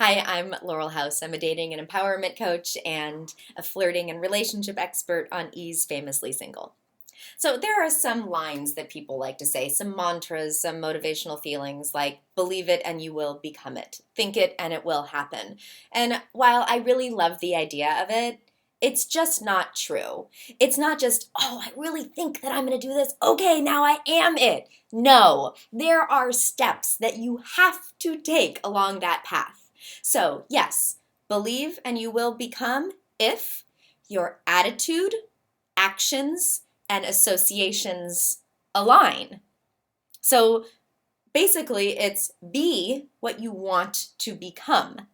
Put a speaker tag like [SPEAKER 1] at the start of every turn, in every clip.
[SPEAKER 1] Hi, I'm Laurel House. I'm a dating and empowerment coach and a flirting and relationship expert on Ease Famously Single. So, there are some lines that people like to say, some mantras, some motivational feelings like believe it and you will become it, think it and it will happen. And while I really love the idea of it, it's just not true. It's not just, oh, I really think that I'm going to do this. Okay, now I am it. No, there are steps that you have to take along that path. So, yes, believe and you will become if your attitude, actions, and associations align. So basically, it's be what you want to become.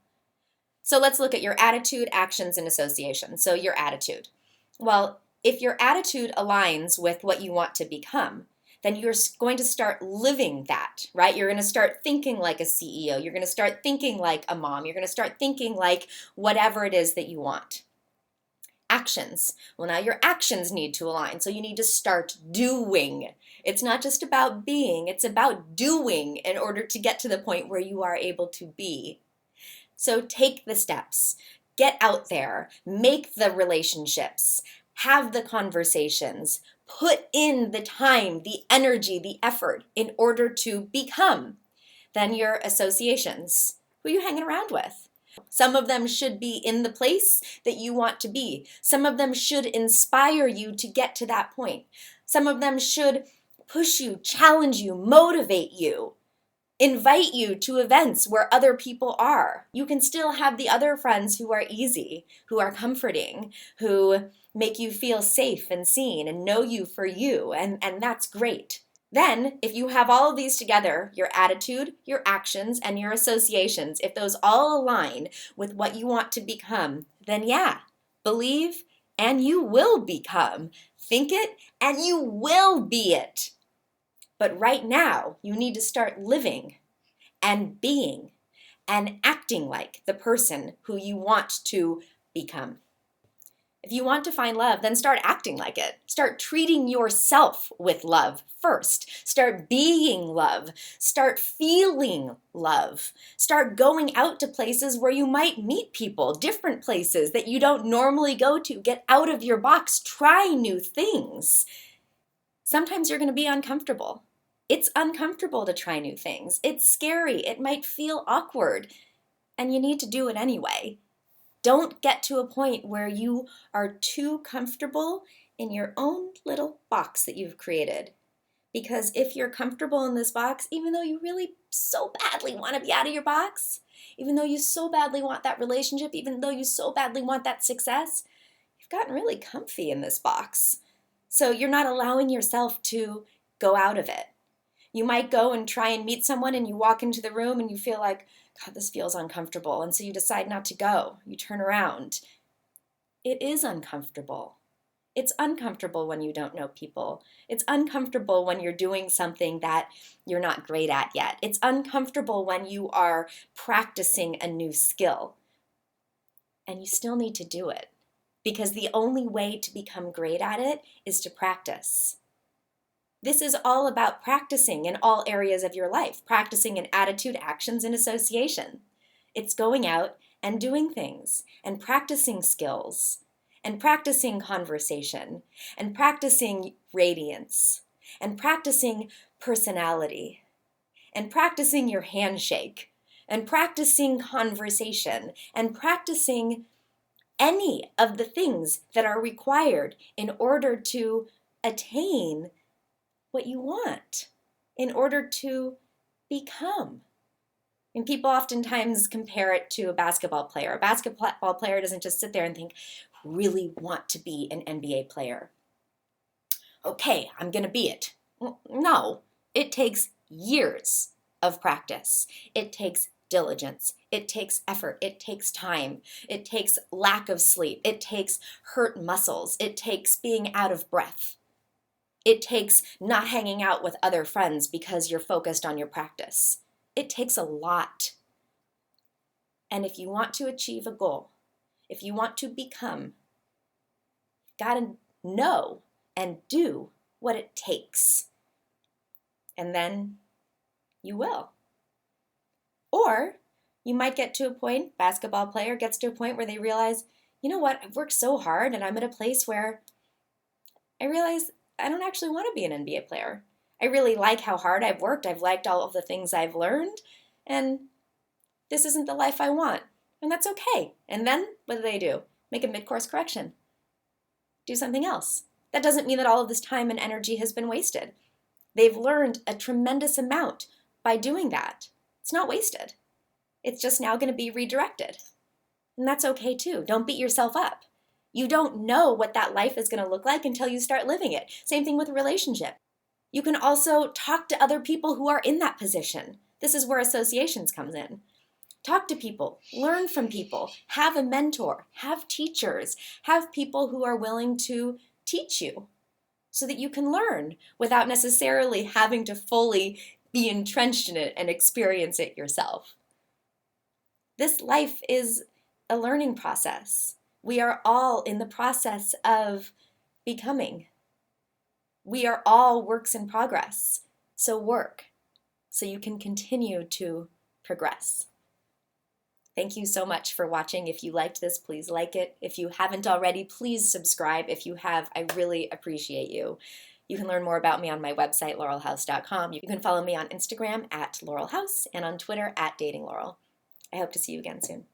[SPEAKER 1] So let's look at your attitude, actions, and associations. So, your attitude. Well, if your attitude aligns with what you want to become, then you're going to start living that, right? You're going to start thinking like a CEO. You're going to start thinking like a mom. You're going to start thinking like whatever it is that you want. Actions. Well, now your actions need to align. So you need to start doing. It's not just about being, it's about doing in order to get to the point where you are able to be. So take the steps, get out there, make the relationships, have the conversations, put in the time, the energy, the effort in order to become. Then your associations. Who are you hanging around with? Some of them should be in the place that you want to be. Some of them should inspire you to get to that point. Some of them should push you, challenge you, motivate you, invite you to events where other people are. You can still have the other friends who are easy, who are comforting, who make you feel safe and seen and know you for you, and that's great. Then, if you have all of these together, your attitude, your actions, and your associations, if those all align with what you want to become, then yeah, believe and you will become. Think it and you will be it. But right now, you need to start living and being and acting like the person who you want to become. If you want to find love, then start acting like it. Start treating yourself with love first. Start being love. Start feeling love. Start going out to places where you might meet people, different places that you don't normally go to. Get out of your box. Try new things. Sometimes you're going to be uncomfortable. It's uncomfortable to try new things. It's scary. It might feel awkward. And you need to do it anyway. Don't get to a point where you are too comfortable in your own little box that you've created. Because if you're comfortable in this box, even though you really so badly want to be out of your box, even though you so badly want that relationship, even though you so badly want that success, you've gotten really comfy in this box. So you're not allowing yourself to go out of it. You might go and try and meet someone and you walk into the room and you feel like, God, this feels uncomfortable. And so you decide not to go. You turn around. It is uncomfortable. It's uncomfortable when you don't know people. It's uncomfortable when you're doing something that you're not great at yet. It's uncomfortable when you are practicing a new skill. And you still need to do it because the only way to become great at it is to practice. This is all about practicing in all areas of your life, practicing in attitude, actions, and association. It's going out and doing things and practicing skills and practicing conversation and practicing radiance and practicing personality and practicing your handshake and practicing conversation and practicing any of the things that are required in order to attain what you want, in order to become. And people oftentimes compare it to a basketball player. A basketball player doesn't just sit there and think, really want to be an NBA player. Okay, I'm going to be it. No, it takes years of practice. It takes diligence. It takes effort. It takes time. It takes lack of sleep. It takes hurt muscles. It takes being out of breath. It takes not hanging out with other friends because you're focused on your practice. It takes a lot. And if you want to achieve a goal, if you want to become, you've got to know and do what it takes. And then you will. Or You might get to a point, basketball player gets to a point where they realize, you know what, I've worked so hard and I'm at a place where I realize I don't actually want to be an NBA player. I really like how hard I've worked. I've liked all of the things I've learned, and this isn't the life I want. And that's okay. And then what do? Make a mid-course correction. Do something else. That doesn't mean that all of this time and energy has been wasted. They've learned a tremendous amount by doing that. It's not wasted. It's just now going to be redirected. And that's okay too. Don't beat yourself up. You don't know what that life is going to look like until you start living it. Same thing with a relationship. You can also talk to other people who are in that position. This is where associations comes in. Talk to people, learn from people, have a mentor, have teachers, have people who are willing to teach you so that you can learn without necessarily having to fully be entrenched in it and experience it yourself. This life is a learning process. We are all in the process of becoming. We are all works in progress. So work so you can continue to progress. Thank you so much for watching. If you liked this, please like it. If you haven't already, please subscribe. If you have, I really appreciate you. You can learn more about me on my website, laurelhouse.com. You can follow me on Instagram @laurelhouse and on Twitter @datinglaurel. I hope to see you again soon.